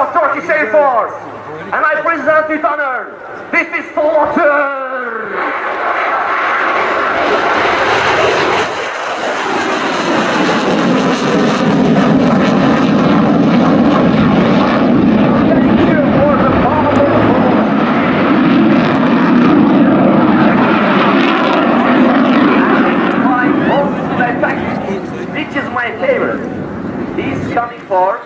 of Turkish Air Force, and I present with honor, this is Soloturk! Which is my favorite. He's coming for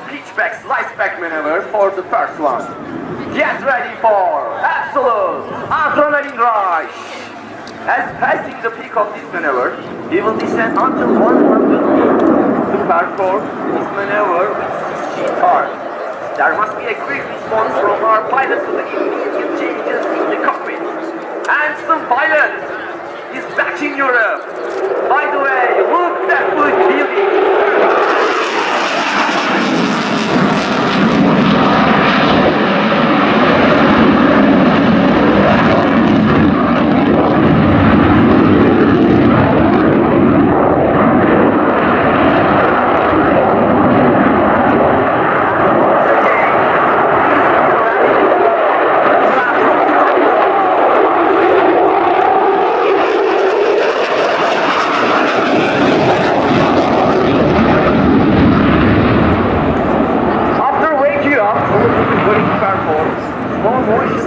pitchback, slice-back maneuver for the first one. Get ready for absolute adrenaline rush. As passing the peak of this maneuver, he will descend until 100 feet to perform this maneuver with sheet hard. There must be a quick response from our pilot to the immediate changes in the cockpit. And some pilot is back in Europe. By the way, look that good building.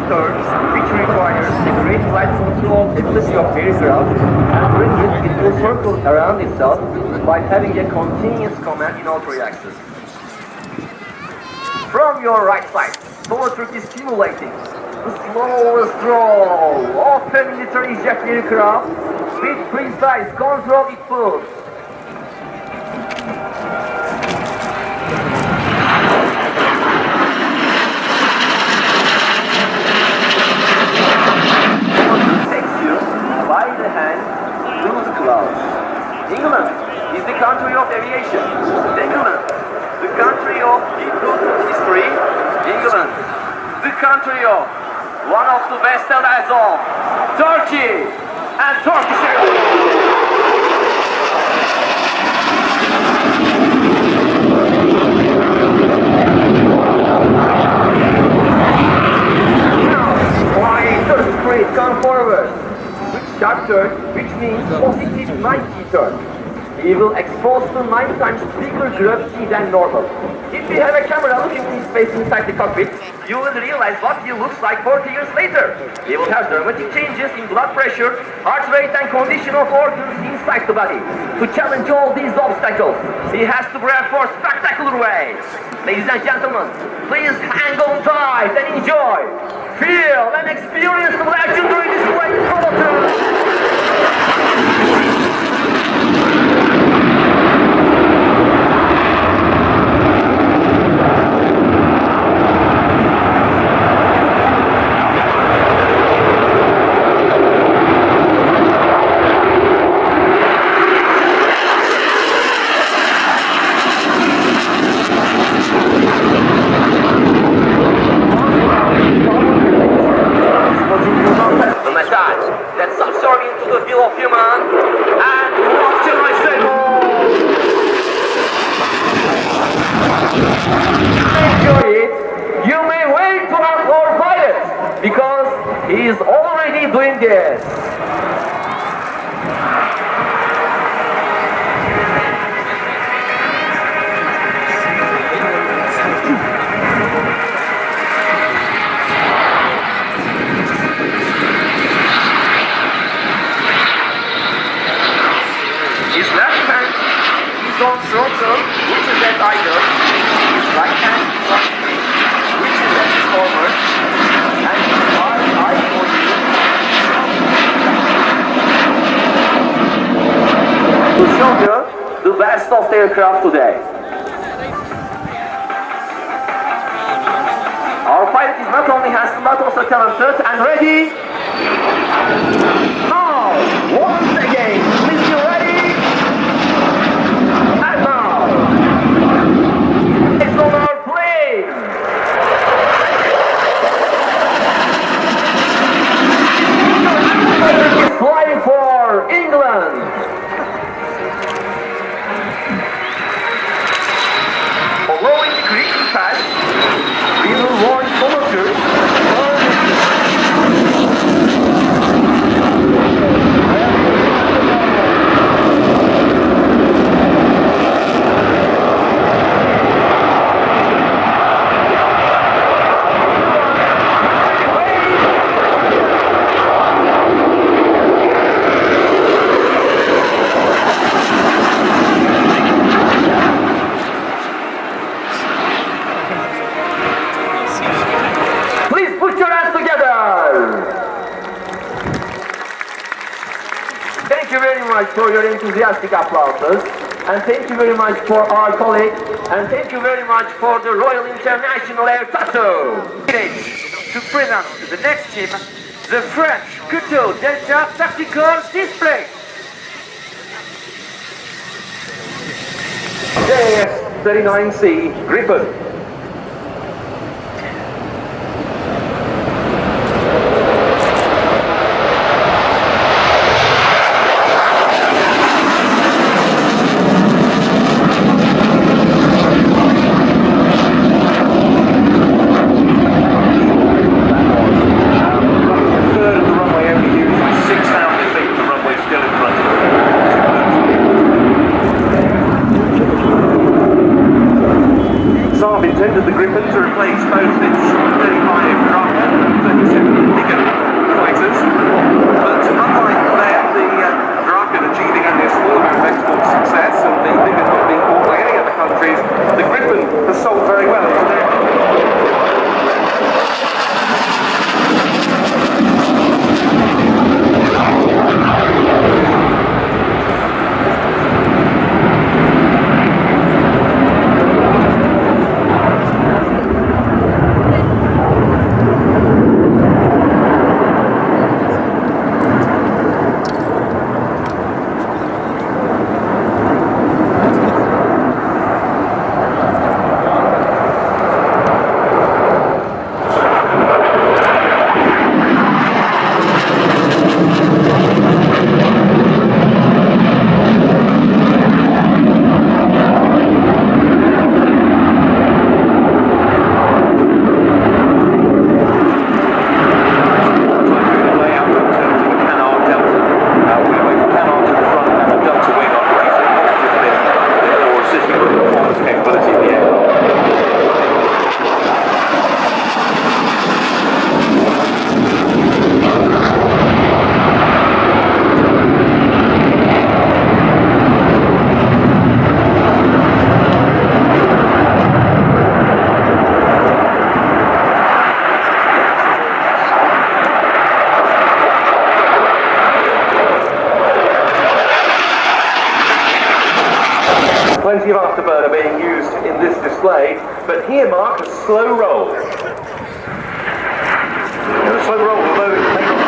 Which requires a great flight control ability of aircraft and brings it into a circle around itself by having a continuous command in all three axes. From your right side, Soloturk is simulating the slowest roll of a military jet aircraft with precise control it moves. By the hand through the clouds. England is the country of aviation. England, the country of people's history. England, the country of one of the best allies of Turkey and Turkish Airways. Come forward. Sharp turn, which means positive 90 turn. He will expose to 9 times bigger gravity than normal. If you have a camera looking in space inside the cockpit, you will realize what he looks like 40 years later. He will have dramatic changes in blood pressure, heart rate and condition of organs inside the body. To challenge all these obstacles, he has to brave for spectacular ways. Ladies and gentlemen, please hang on tight and enjoy. Feel and experience the legendary display Soloturk. That's absorbing into the field of human, and what can I say more? Enjoy it. You may wait to have our pilot, because he is already doing this. His left hand is on throttle, which is at idle. His right hand is on swing, which is at forward. And his eye to show you the best of the aircraft today. Our pilot is not only handsome but also talented and ready. Now, once again, please be ready. Flying for England. Following the critical path, for your enthusiastic applauses. And thank you very much for our colleagues. And thank you very much for the Royal International Air Tattoo. To present to the next team, the French Couteau Delta Tactical Display. JS-39C Gripen. Intended the Gripen to replace both its 35 Raptor and 37 bigger fighters, but unlike that, the Raptor achieving only a small amount of export success and the biggest not being bought by any other countries, the Gripen has sold very well today. Plenty of afterburner being used in this display, but here mark a slow roll. A slow roll, although it may not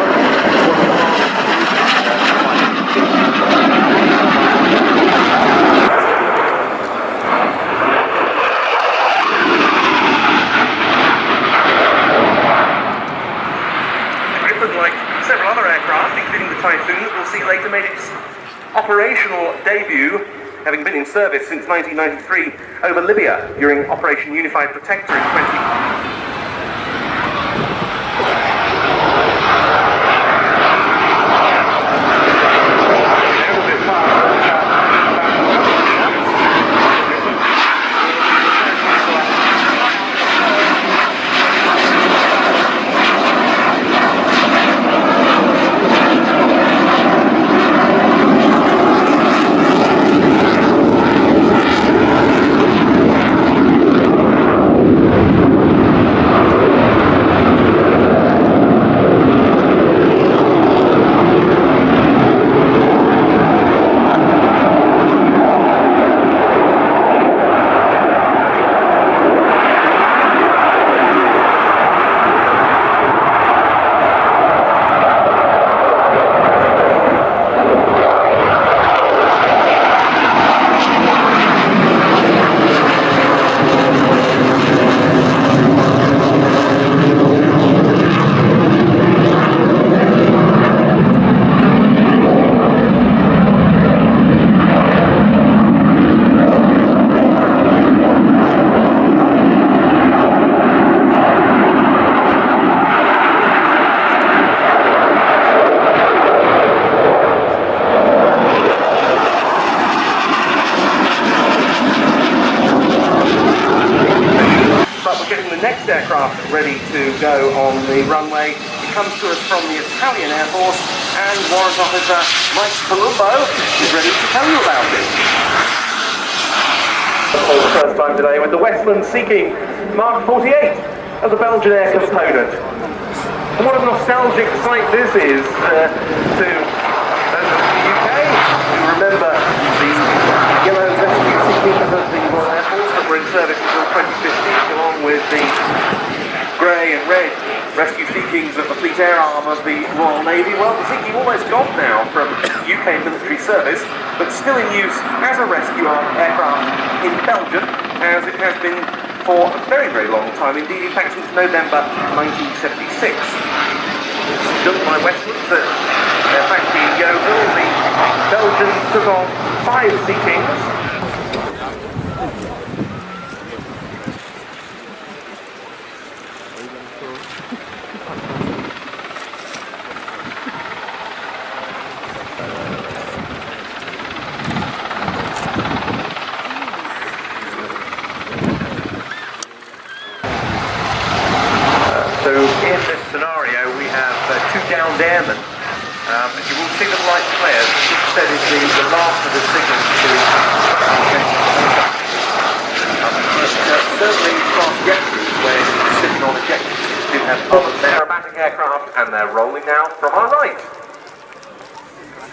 The Gripen, like several other aircraft, including the Typhoon, that we'll see later, made its operational debut, having been in service since 1993 over Libya during Operation Unified Protector in 20... Aircraft ready to go on the runway. It comes to us from the Italian Air Force, and Warrant Officer Mike Columbo is ready to tell you about it. For the first time today with the Westland seeking Mark 48 as a Belgian air component. And what a nostalgic sight this is to those of the UK who elite air arm of the Royal Navy. Well, thinking almost gone now from UK military service, but still in use as a rescue aircraft in Belgium, as it has been for a very, very long time indeed, in fact since November 1976. Built by Westwood at their factory in Yeovil, the Belgians took on 5 Sea Kings. So in this scenario we have 2 downed airmen, and you will see them light flares. This said is the last of the signals to certainly fast jet crews when sitting on ejectors do have other aerobatic aircraft, and they're rolling now from our right.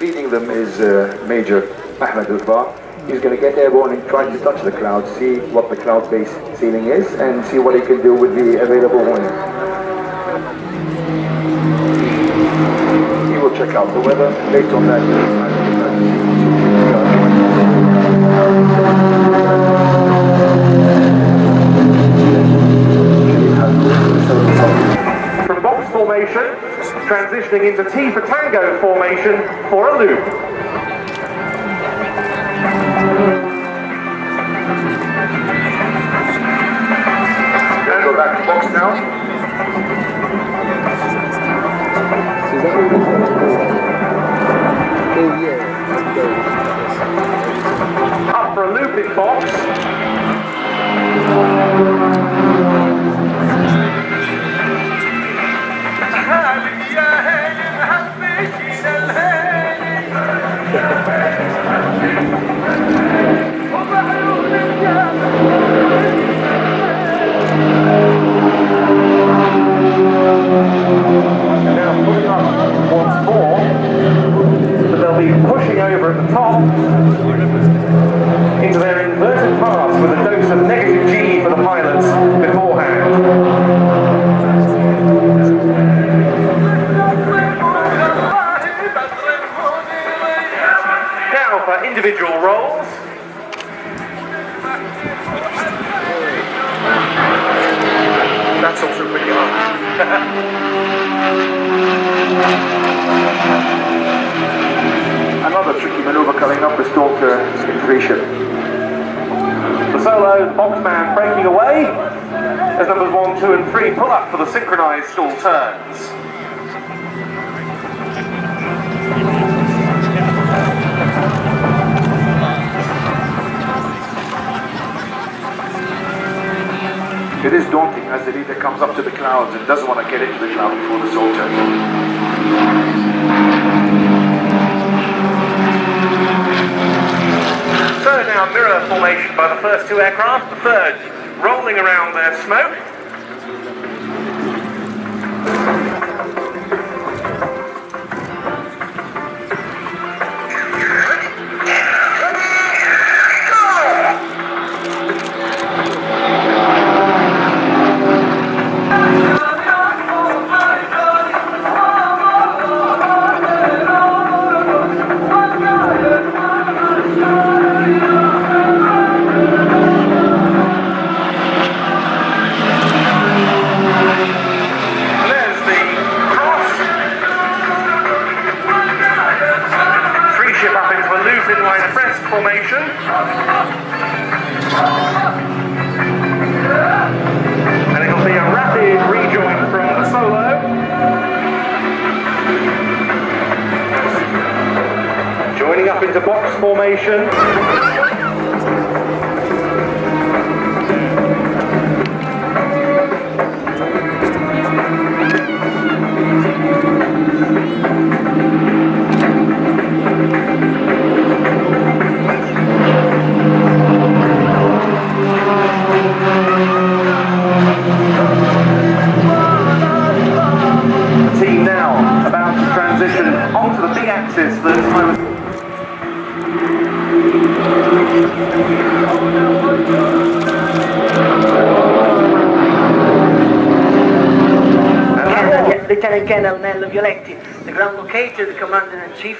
Leading them is Major Ahmed Al-Ba. He's going to get airborne and try to touch the clouds, see what the cloud-based ceiling is, and see what he can do with the available wings. He will check out the weather, based on that. From box formation, transitioning into T for Tango formation for a loop. Go back to box now. Up for a loop in box. Now putting up once more, but they'll be pushing over at the top into their inverted paths with a dose of negative G for the pilots beforehand. Now for individual rolls. That's also pretty hard. Another tricky manoeuvre coming up, the Stalker infiltration. The solo, the boxman breaking away as numbers 1, 2 and 3 pull up for the synchronised stall turns. It is daunting as the leader comes up to the clouds and doesn't want to get into the cloud before the soldier. So now mirror formation by the first 2 aircraft, the third rolling around their smoke. Formation. And it'll be a rapid rejoin from the solo. Joining up into box formation. that I was Lieutenant Colonel Nello Violetti, the ground locator, the Commander-in-Chief.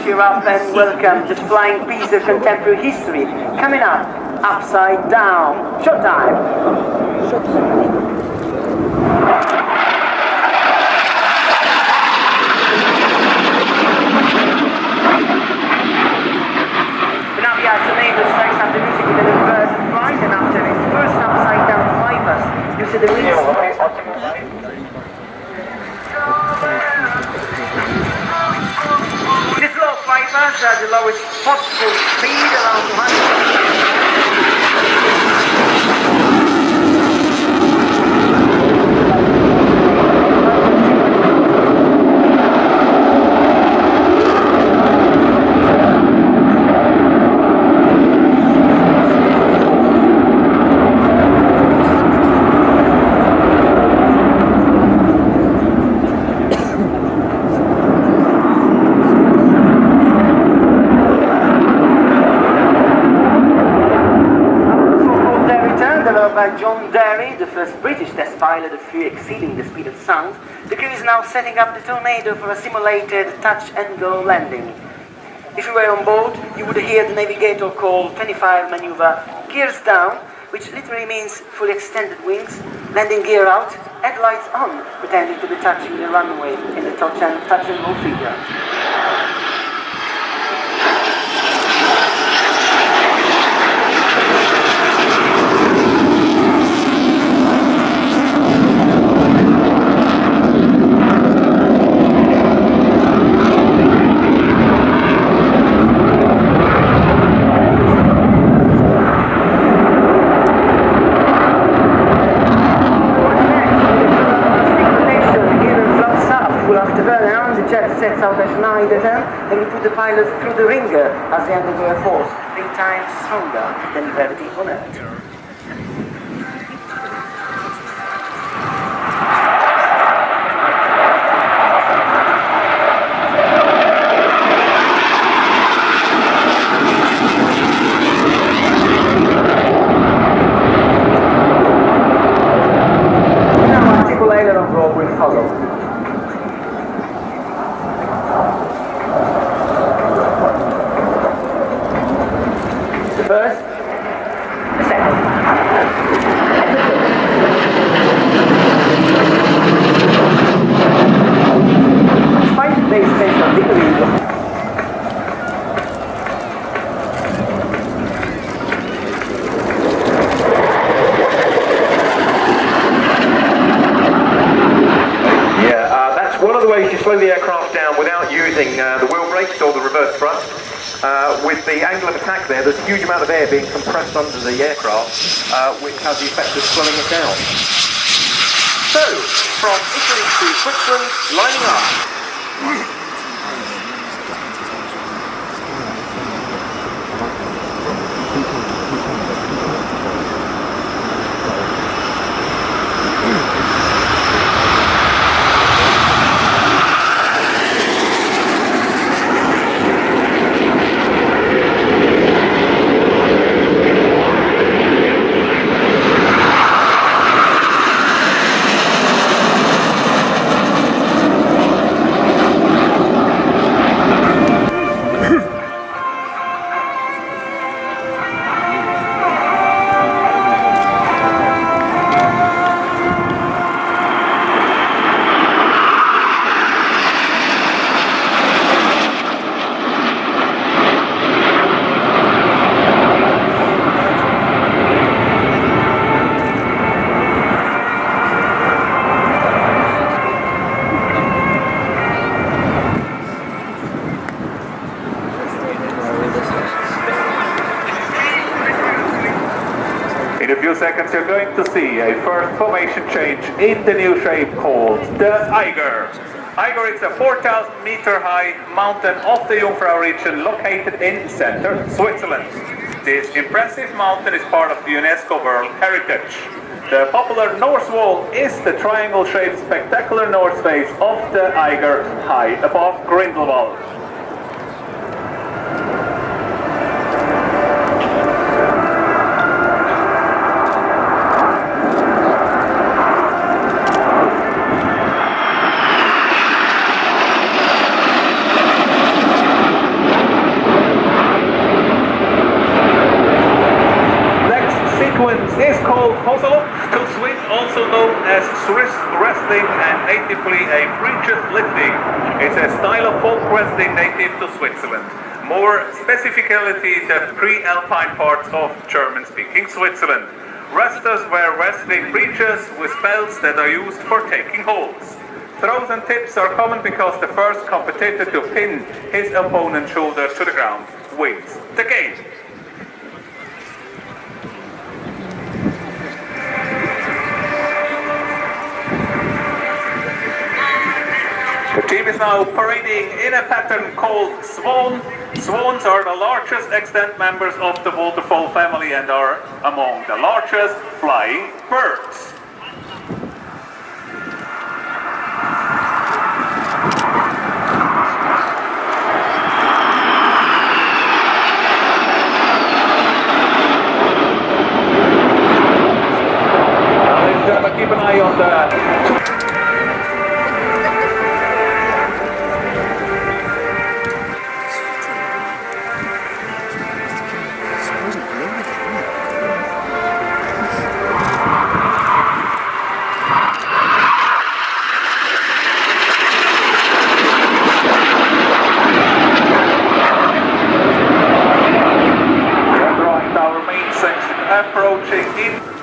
Cheer up and welcome to Flying Piece of Contemporary History. Coming up, Upside Down. Showtime! RIAT Tornado strikes up the music with an inverted flight, and after its first Upside Down flypast, you see the wings. Bypass at the lowest possible speed, around 100. By John Derry, the first British test pilot of flew exceeding the speed of sound, the crew is now setting up the Tornado for a simulated touch-and-go landing. If you were on board, you would hear the navigator call 25 maneuver gears down, which literally means fully extended wings, landing gear out, headlights on, pretending to be touching the runway in the touch-and-go figure. Sets out as 9 to 10, then we put the pilot through the ringer as the underwear force, 3 times stronger than gravity on Earth. Now a typical aileron roll will follow. First, the second. Despite today's special victory, that's one of the ways you slow the aircraft down without using the wheel brakes or the reverse thrust. With the angle of attack there, there's a huge amount of air being compressed under the aircraft, which has the effect of slowing it down. So, from Italy to Switzerland, lining up. few seconds you're going to see a first formation change in the new shape called the Eiger. Eiger is a 4,000 meter high mountain of the Jungfrau region located in center Switzerland. This impressive mountain is part of the UNESCO World Heritage. The popular North Wall is the triangle-shaped spectacular north face of the Eiger high above Grindelwald. Is called Soloturk, also known as Swiss wrestling and natively a breeches lifting. It's a style of folk wrestling native to Switzerland. More specifically, the pre-alpine parts of German-speaking Switzerland. Wrestlers wear wrestling breeches with belts that are used for taking holds. Throws and tips are common because the first competitor to pin his opponent's shoulder to the ground wins the game. The team is now parading in a pattern called Swan. Swans are the largest extant members of the waterfowl family and are among the largest flying birds. Now, ladies and gentlemen, keep an eye on the approaching in.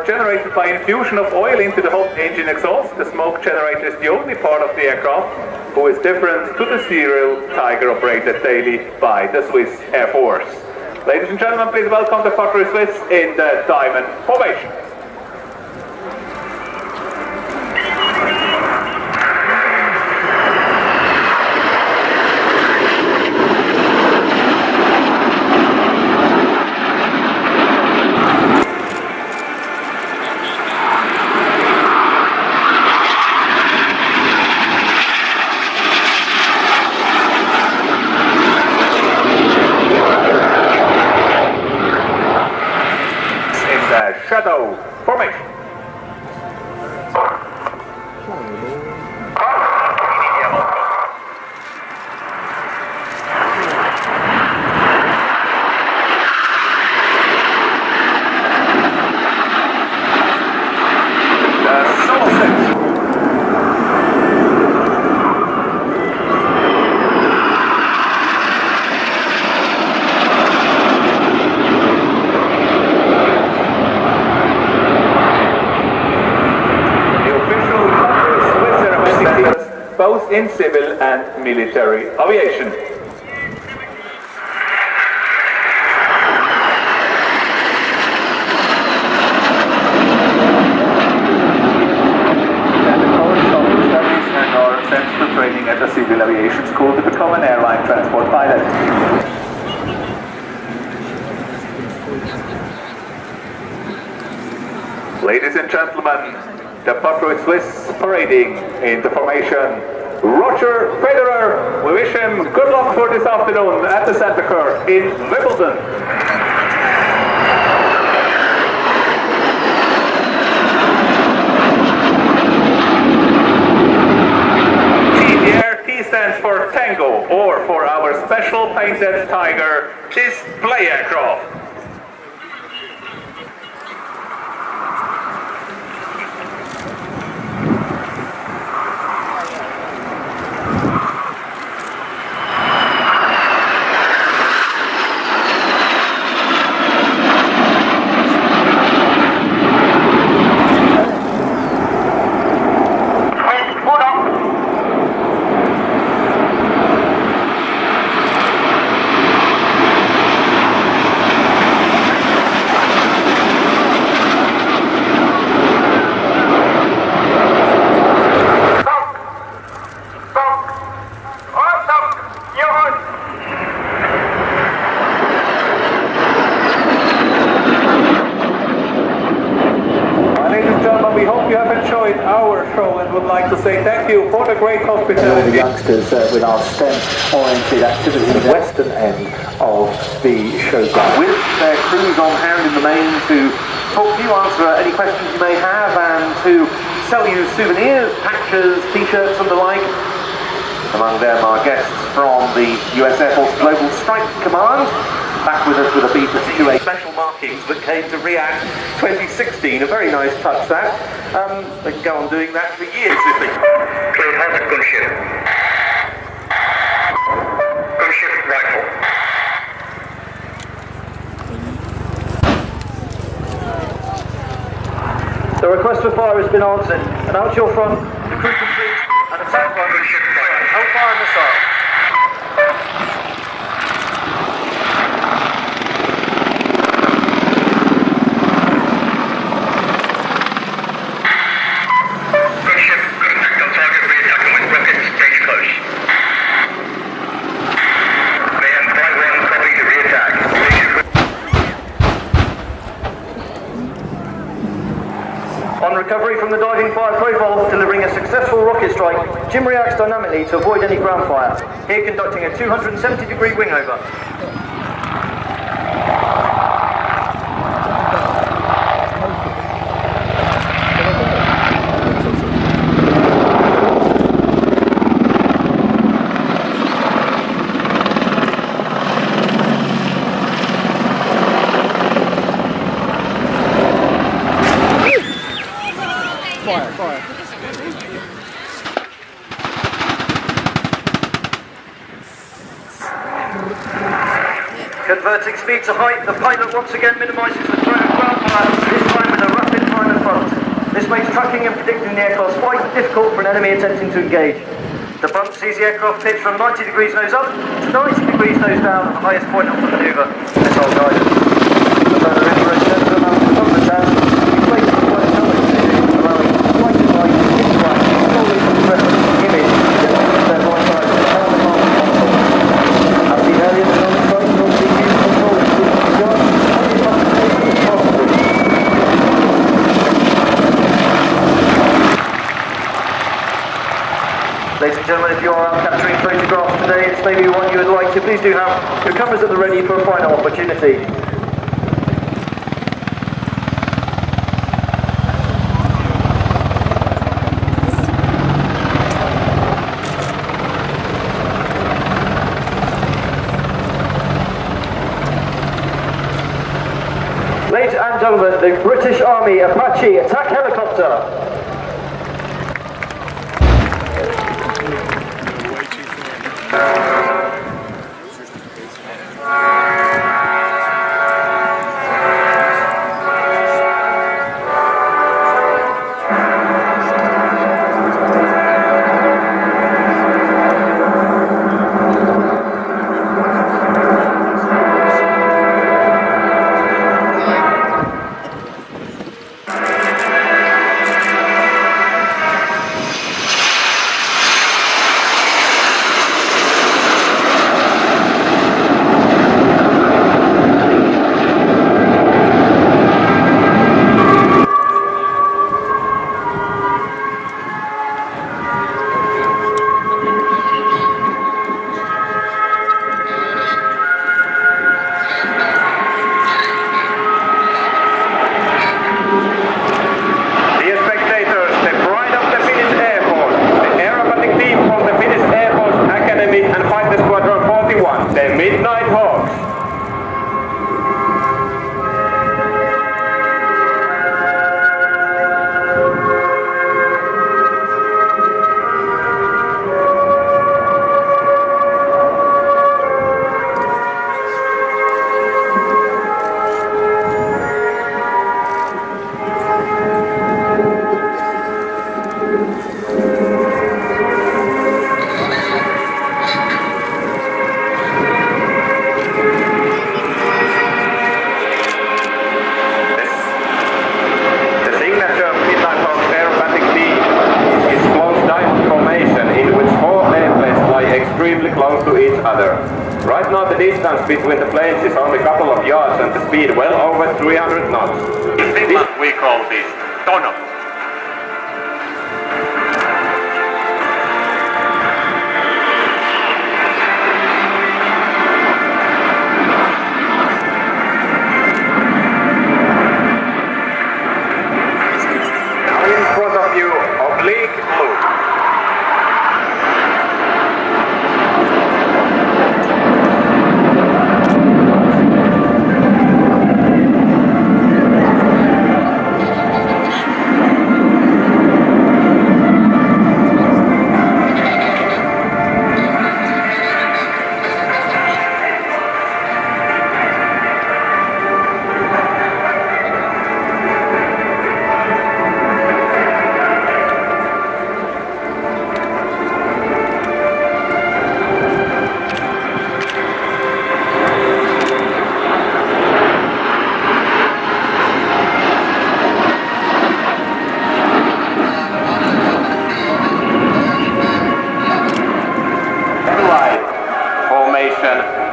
Generated by infusion of oil into the hot engine exhaust. The smoke generator is the only part of the aircraft who is different to the serial Tiger operated daily by the Swiss Air Force. Ladies and gentlemen, please welcome the Factory Swiss in the diamond formation. Shadow formation. Both in civil and military aviation. And the course of studies and are sent to training at the Civil Aviation School to become an airline transport pilot. Ladies and gentlemen, The Patriot Swiss parading into formation. Roger Federer, we wish him good luck for this afternoon at the Santa Cruz in Wimbledon. T stands for Tango, or for our special painted tiger, display aircraft. The youngsters with our STEM-oriented activities at the western end of the showground. With their crews on hand in the main to talk to you, answer any questions you may have, and to sell you souvenirs, patches, t-shirts and the like. Among them are guests from the US Air Force Global Strike Command, back with us with a B-2A special markings that came to RIAT 2016. A very nice touch that. They can go on doing that for years if they... Clear Hornet gunship. Gunship rifle. The request for fire has been answered. And out your front, the crew complete and attack by gunship fire. Hold fire on the side. Recovery from the diving fire profile, delivering a successful rocket strike, Jim reacts dynamically to avoid any ground fire. Here conducting a 270-degree wing over. Converting speed to height, the pilot once again minimises the threat of ground fire, this time with a rapid climb and front. This makes tracking and predicting the aircraft's flight difficult for an enemy attempting to engage. The bump sees the aircraft pitch from 90 degrees nose up to 90 degrees nose down at the highest point of the manoeuvre. Missile guidance. The further infrared sensor mounted above the tank, we place the flight helmet, allowing flight and light to interact solely from the reference image to demonstrate their right side of the counter console. As seen earlier, the non-strike will be used to control the gun and the possible. Ladies and gentlemen, if you are out capturing photographs today, it's maybe one you would like to, please do have your cameras at the ready for a final opportunity. Ladies and gentlemen, the British Army Apache attack helicopter. the distance between the planes is only a couple of yards and the speed well over 300 knots. In Finland we call this tono. Now in front of you, oblique blue.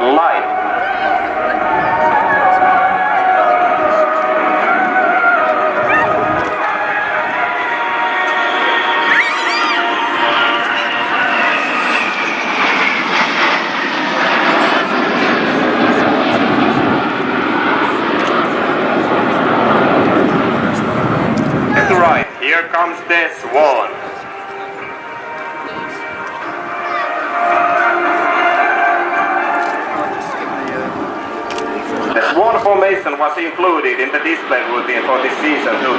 Light. At the right, here comes the Swan. The Swan formation was included in the display routine for this season 2017.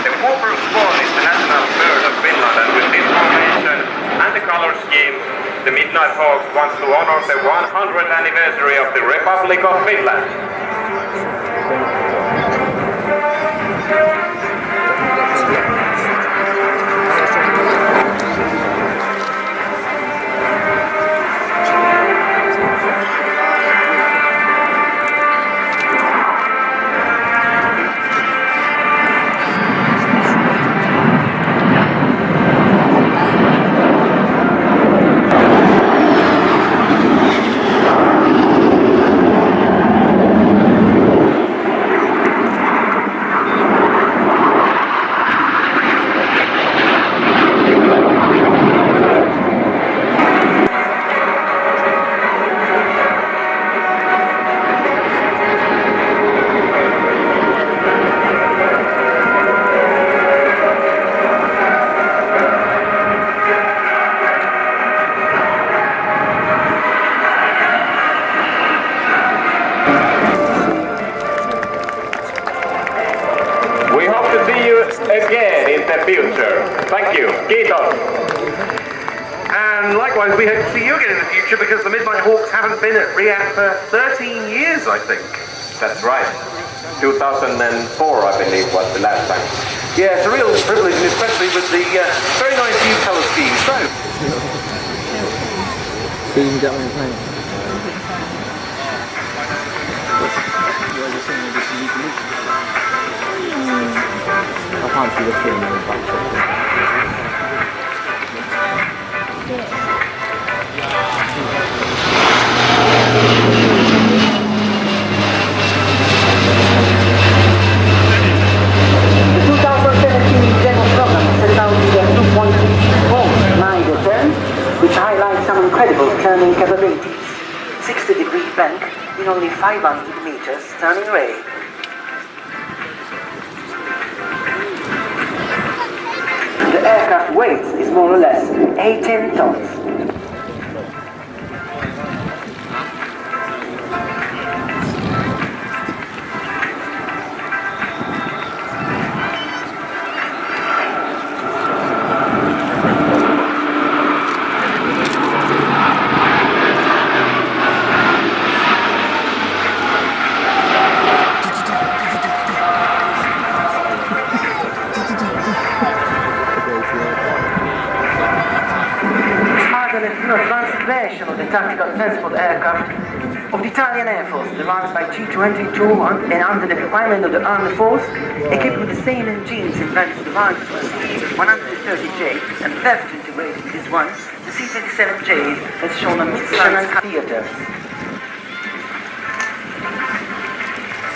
The Vapour Swan is the national bird of Finland, and with this formation and the color scheme, the Midnight Hawks wants to honor the 100th anniversary of the Republic of Finland. Again in the future. Thank you. Kiitos. And likewise, we hope to see you again in the future because the Midnight Hawks haven't been at RIAT for 13 years, I think. That's right. 2004, I believe, was the last time. Yeah, it's a real privilege, and especially with the very nice new colour scheme. So you can get on your plane. I can't see the film in the back. 2017 demo program set out the 2.4 return, which highlights some incredible turning capabilities. 60-degree bank in only 500 meters turning rate. The aircraft weight is more or less 18 tons. Advanced version of the tactical transport aircraft of the Italian Air Force, derived by G-22 and under the requirement of the Armed Force, equipped with the same engines and various devices as the 130J and left integrated with this one, the C-27J has shown a mid-sized theater.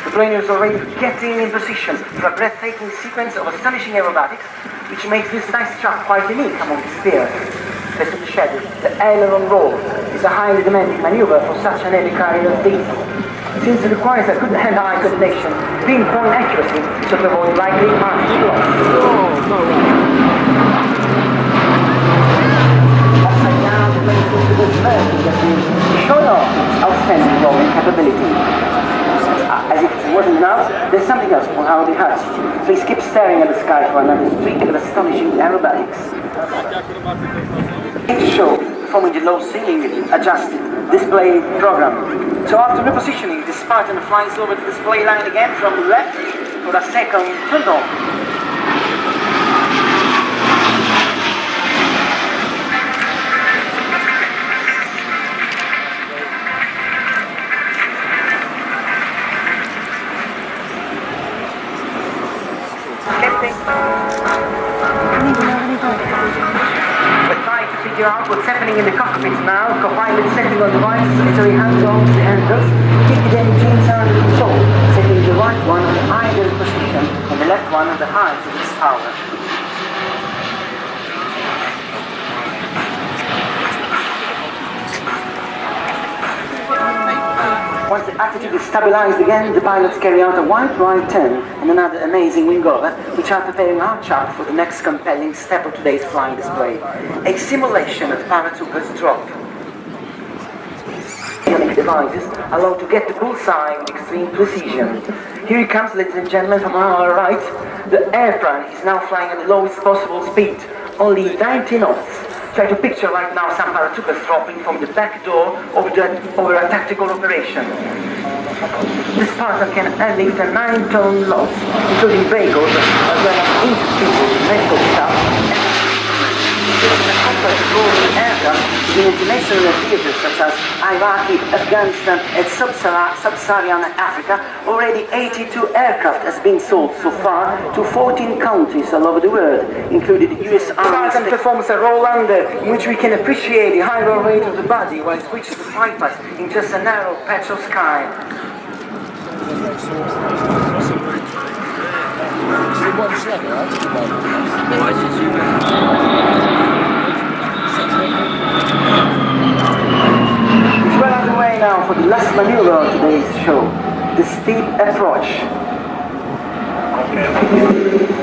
The plane is already getting in position for a breathtaking sequence of astonishing aerobatics, which makes this nice truck quite unique among its peers. As to the schedule, the aileron roll is a highly demanding maneuver for such an heavy carrier as this, since it requires a good hand-eye coordination, pinpoint accuracy, to avoid likely margin loss. Upside down, the plane seems to be merging at the showing off its outstanding rolling capability. As if it wasn't enough, there's something else on how the hut. Please keep staring at the sky for another streak of astonishing aerobatics. To show, performing the low ceiling adjusted display program. So after repositioning, the Spartan flies over the display line again from left for a second turn-on. Figure out what's happening in the cockpit now. Co-pilot setting on devices until he hands on to the handles. Keep the engines under control, setting the right one on the idle position and the left one on the height of its power. Once the attitude is stabilized again, the pilots carry out a wide right turn and another amazing wing over, which are preparing our chart for the next compelling step of today's flying display. A simulation of paratroopers drop. Devices allow to get the bullseye with extreme precision. Here he comes, ladies and gentlemen, from our right. The airplane is now flying at the lowest possible speed, only 90 knots. Try to picture right now some paratroopers dropping from the back door over a tactical operation. The Spartan can airlift a 9-ton load, including vehicles as well as insufficient medical staff. The complex rolling aircraft in international theaters such as Iraq, Afghanistan and Sub-Saharan Africa, already 82 aircraft has been sold so far to 14 countries all over the world, including the US Army. Spartan performs a roll under in which we can appreciate the high roll rate of the body while it reaches the flight path in just a narrow patch of sky. It's well underway now for the last maneuver of today's show, the steep approach.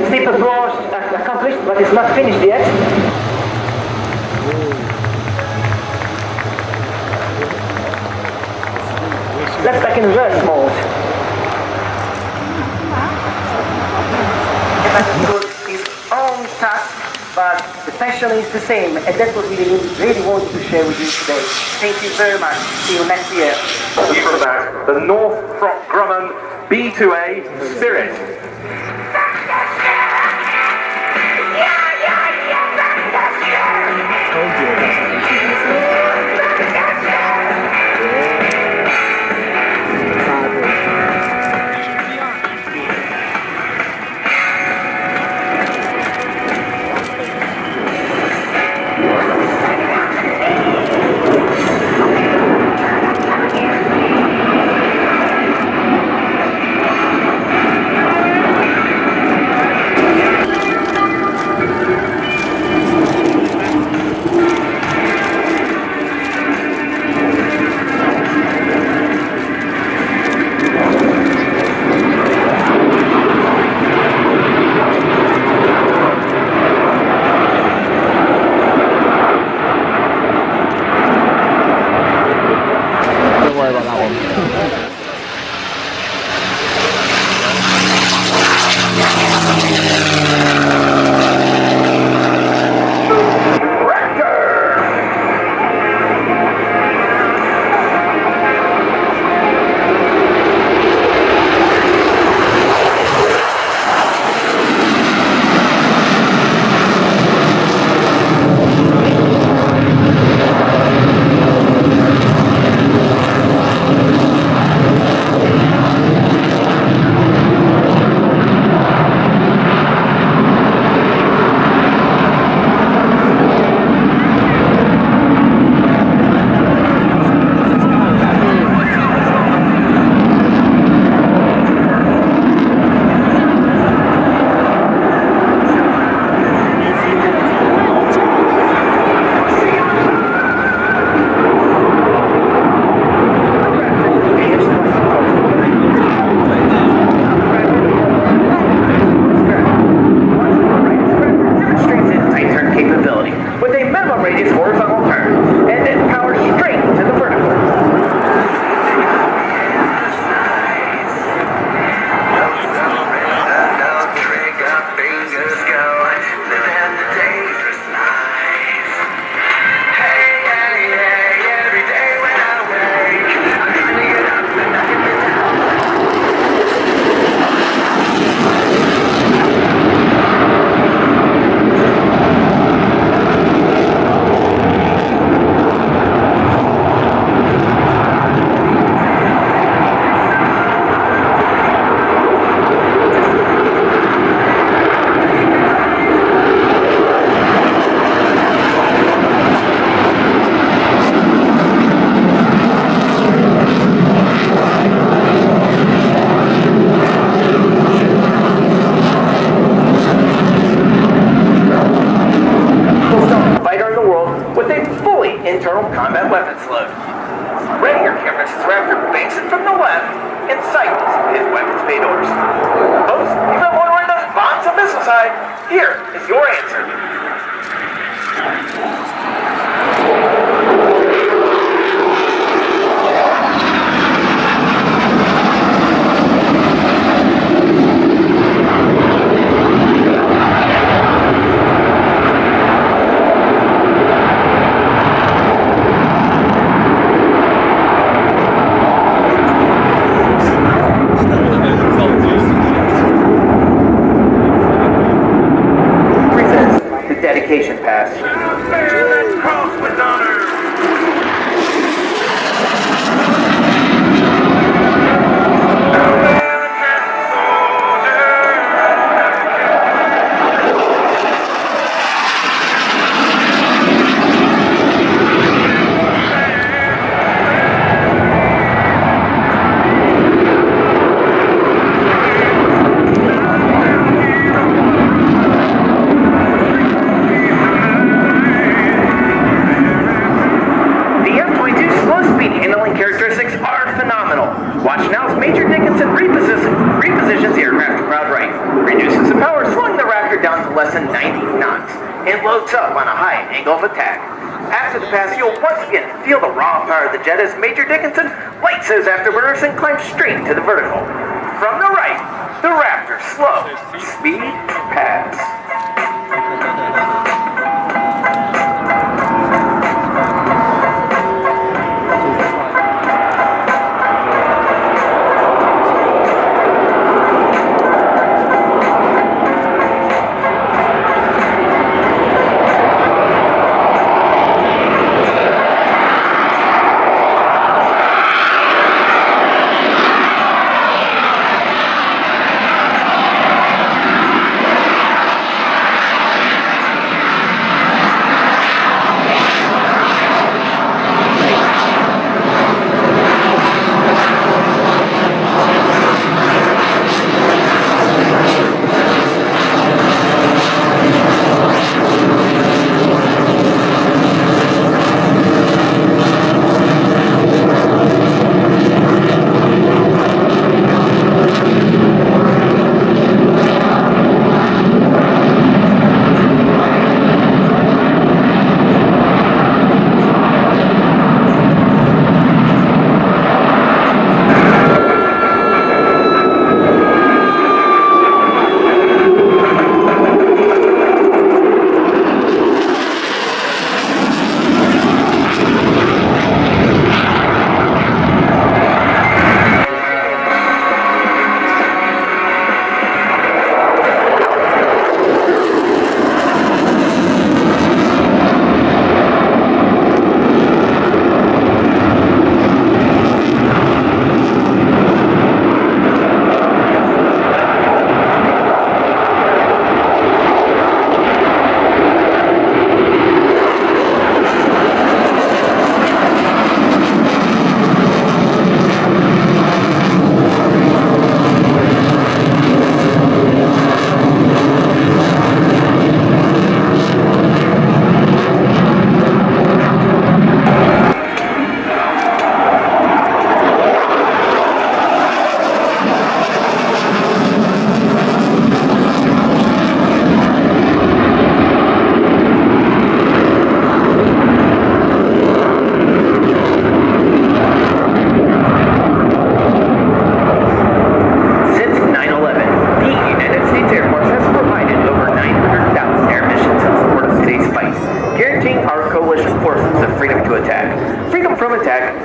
Steep approach accomplished, but it's not finished yet. Left back in reverse mode. His own task, but the passion is the same, and that's what we really wanted to share with you today. Thank you very much. See you next year. For that, the Northrop Grumman B2A Spirit. and loads up on a high angle of attack. After the pass, you'll once again feel the raw power of the jet as Major Dickinson lights his afterburners and climbs straight to the vertical. From the right, the Raptor slow speed pass.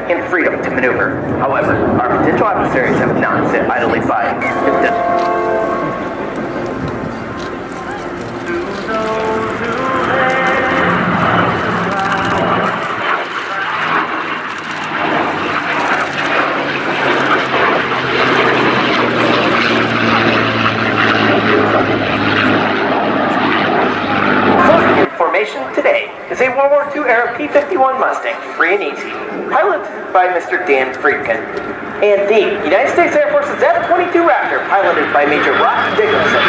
And freedom to maneuver. However, our potential adversaries have not sit idly by. Formation today is a World War II era P-51 Mustang, free and easy, piloted by Mr. Dan Friedkin, and the United States Air Force's F-22 Raptor, piloted by Major Rock Dickinson.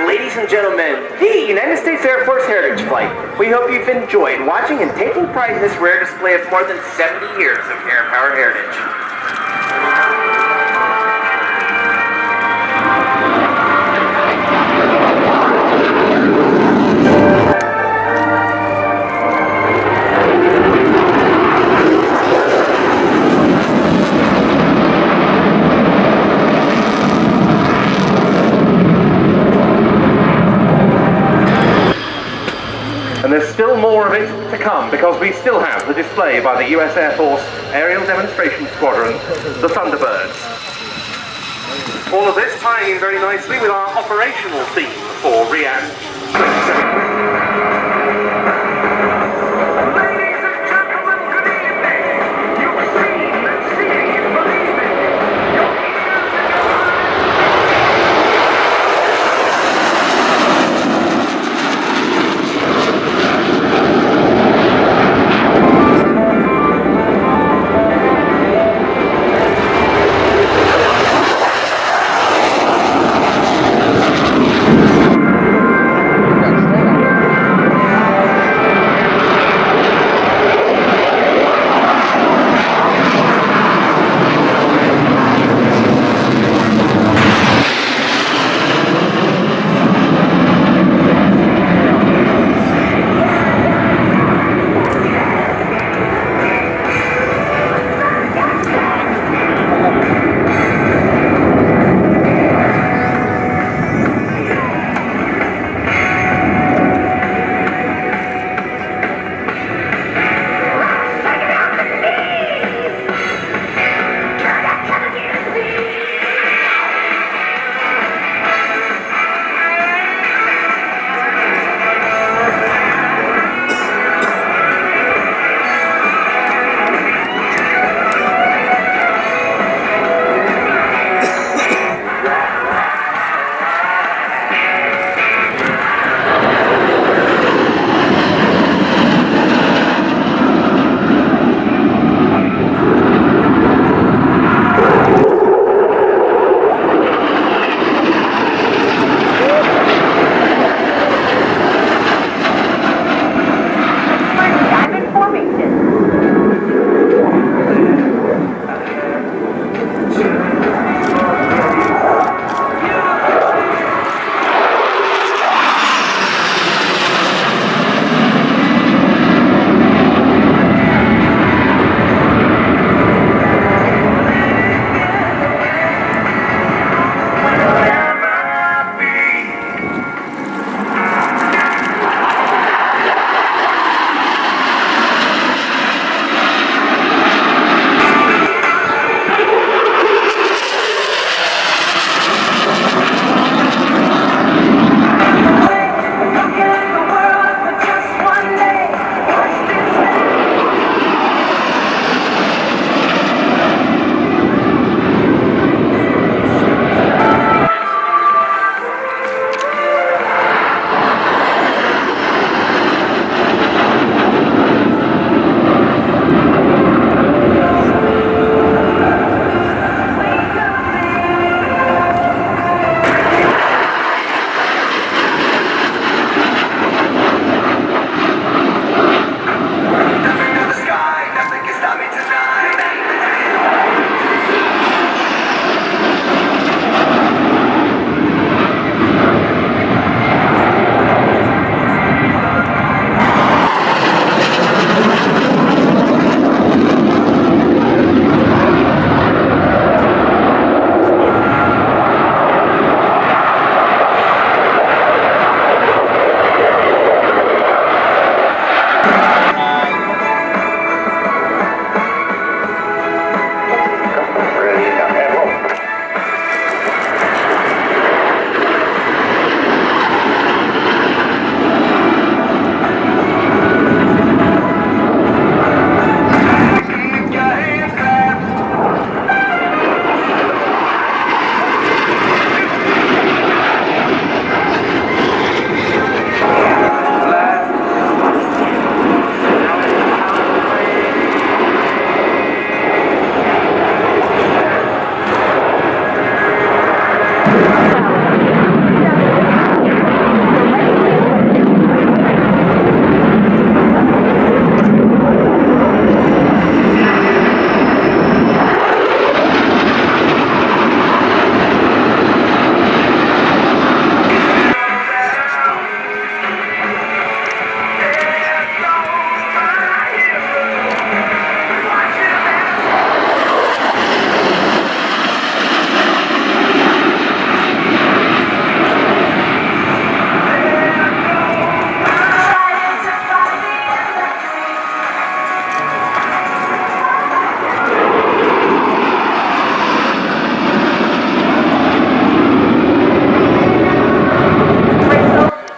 Ladies and gentlemen, the United States Air Force Heritage Flight. We hope you've enjoyed watching and taking pride in this rare display of more than 70 years of air power heritage. And there's still more of it to come because we still have the display by the US Air Force Aerial Demonstration Squadron, the Thunderbirds. All of this tying in very nicely with our operational theme for RIAT 27.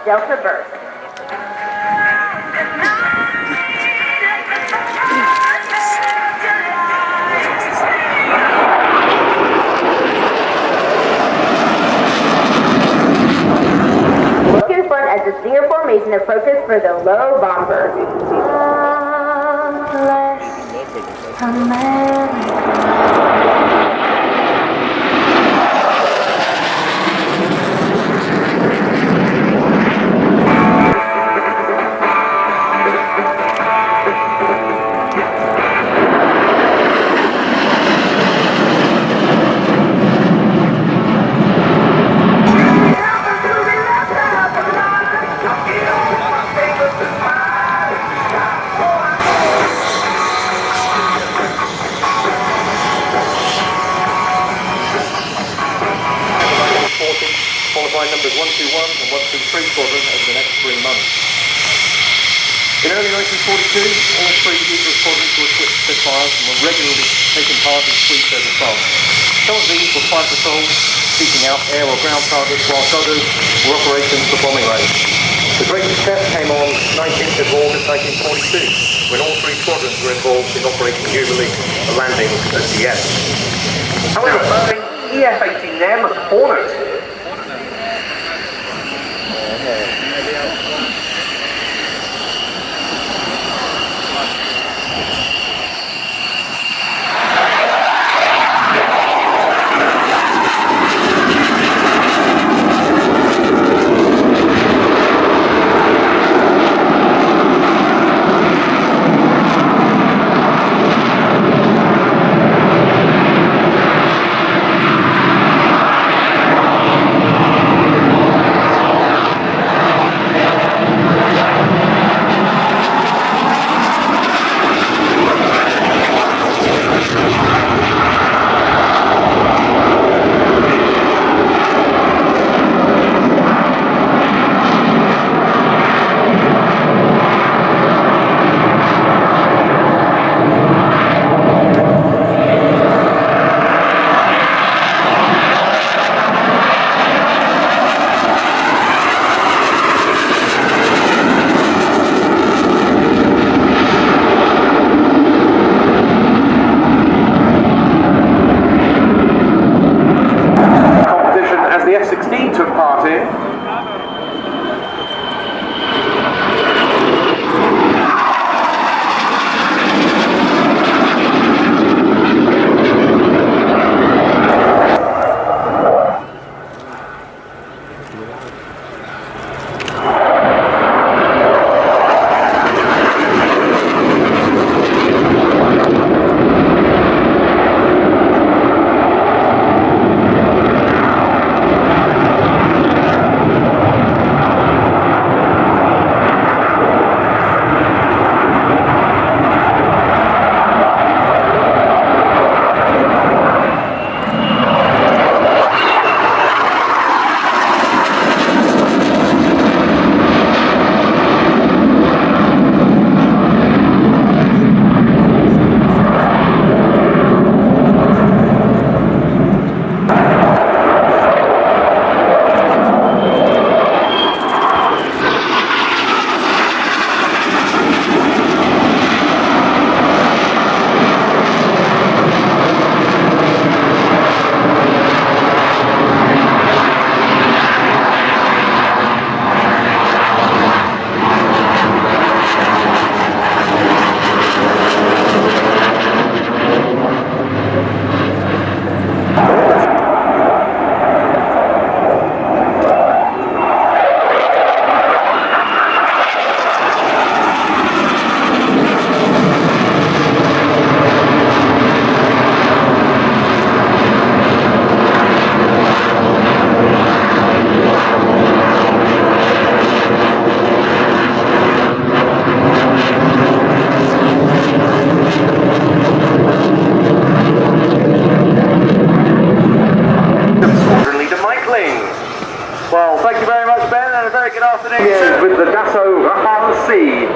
Delta Burst. Look in front as the Stinger formation approaches for the low bomber. Qualifying numbers 121 and 123 squadron over the next 3 months. In early 1942, all 3 Eagle squadrons were equipped Spitfires and were regularly taking part in sweeps over France. Some of these were flight patrols, seeking out air or ground targets, whilst others were operations for bombing raids. The great success came on 19th of August 1942, when all 3 squadrons were involved in Operation Jubilee, a landing at Dieppe. However, Boeing EF-18M Hornet the F-16 took part in. Well, thank you very much, Ben, and a very good afternoon. Yes, with the Dassault Rafale C.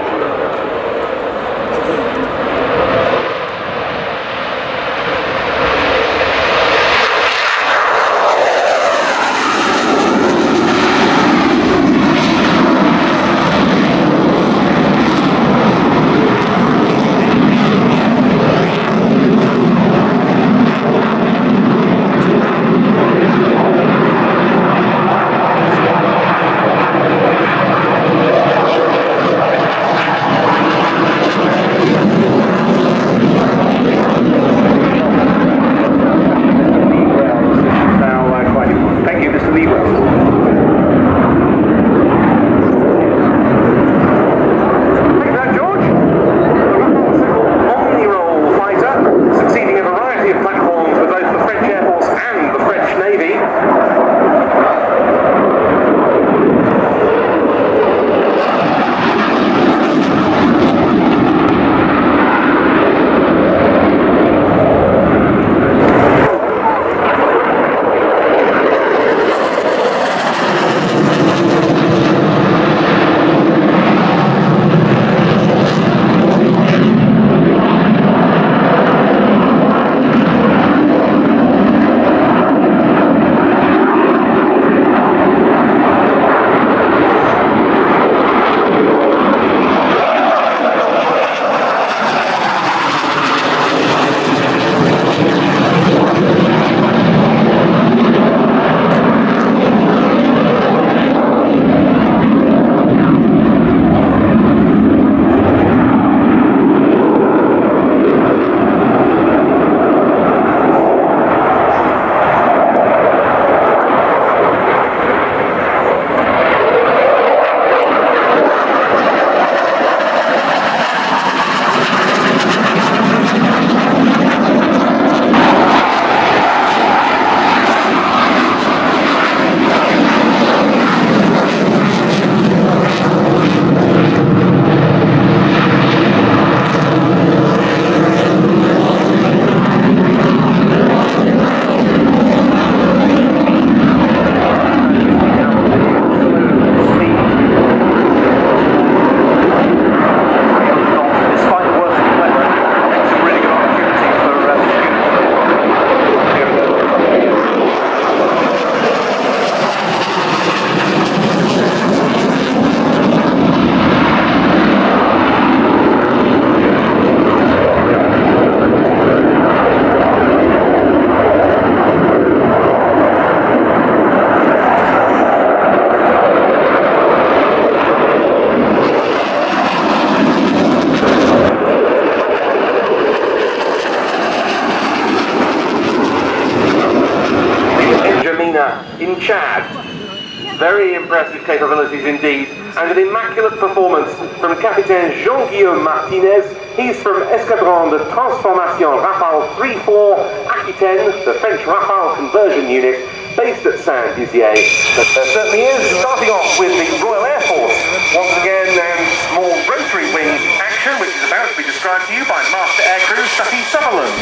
Very impressive capabilities indeed, and an immaculate performance from Capitaine Jean-Guillaume Martinez. He's from Escadron de Transformation Rafale 3-4 Aquitaine, the French Rafale conversion unit, based at Saint-Dizier. But there certainly is, starting off with the Royal Air Force, once again, and more rotary wing action, which is about to be described to you by Master Aircrew Stucky Sutherland.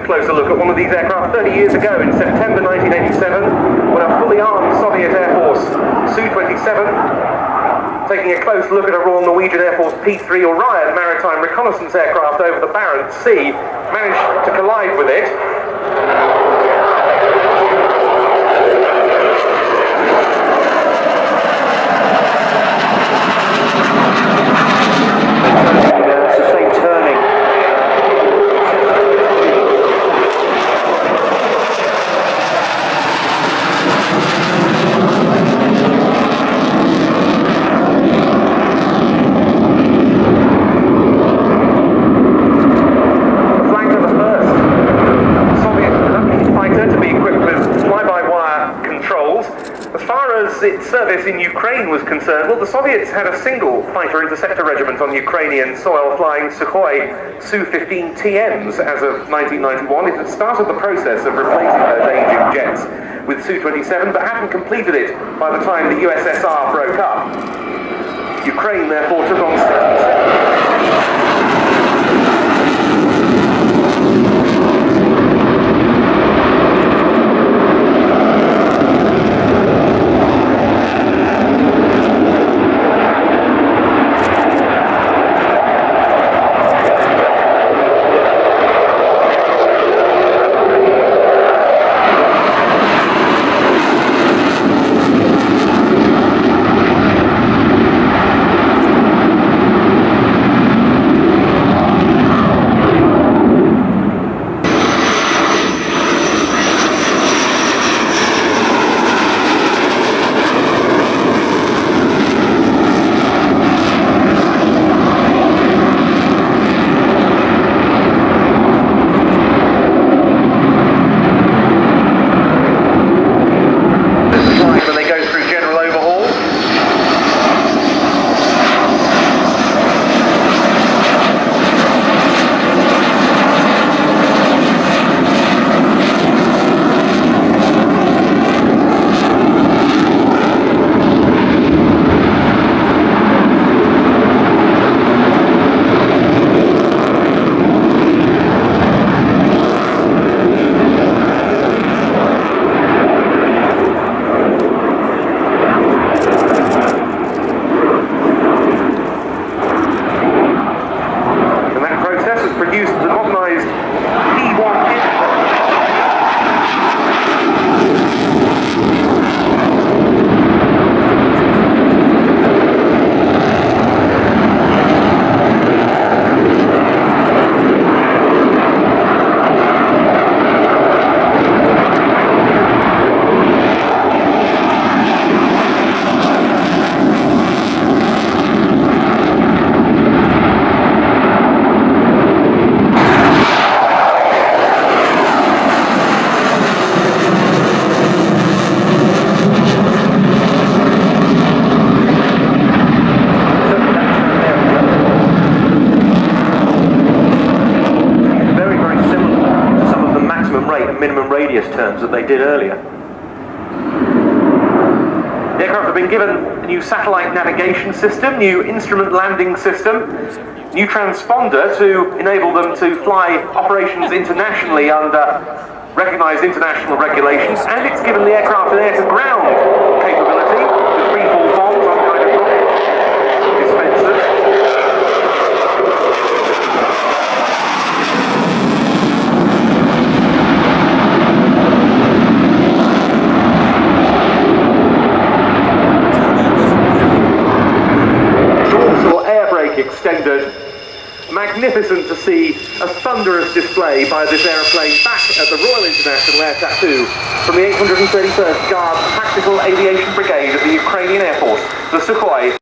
Closer look at one of these aircraft 30 years ago in September 1987 when a fully armed Soviet Air Force Su-27, taking a close look at a Royal Norwegian Air Force P-3 or RIAT maritime reconnaissance aircraft over the Barents Sea, managed to collide with it. Its service in Ukraine was concerned, well, the Soviets had a single fighter interceptor regiment on Ukrainian soil flying Sukhoi Su-15 TMs as of 1991. It had started the process of replacing those aging jets with Su-27, but hadn't completed it by the time the USSR broke up. Ukraine therefore took on 77. previous turns that they did earlier. The aircraft have been given a new satellite navigation system, new instrument landing system, new transponder to enable them to fly operations internationally under recognised international regulations, and it's given the aircraft an air-to-ground capability with free-fall bombs, unguided rocket dispensers. Dorsal air brake extended. Magnificent to see a thunderous display by this aeroplane back at the Royal International Air Tattoo from the 831st Guards Tactical Aviation Brigade of the Ukrainian Air Force, the Sukhoi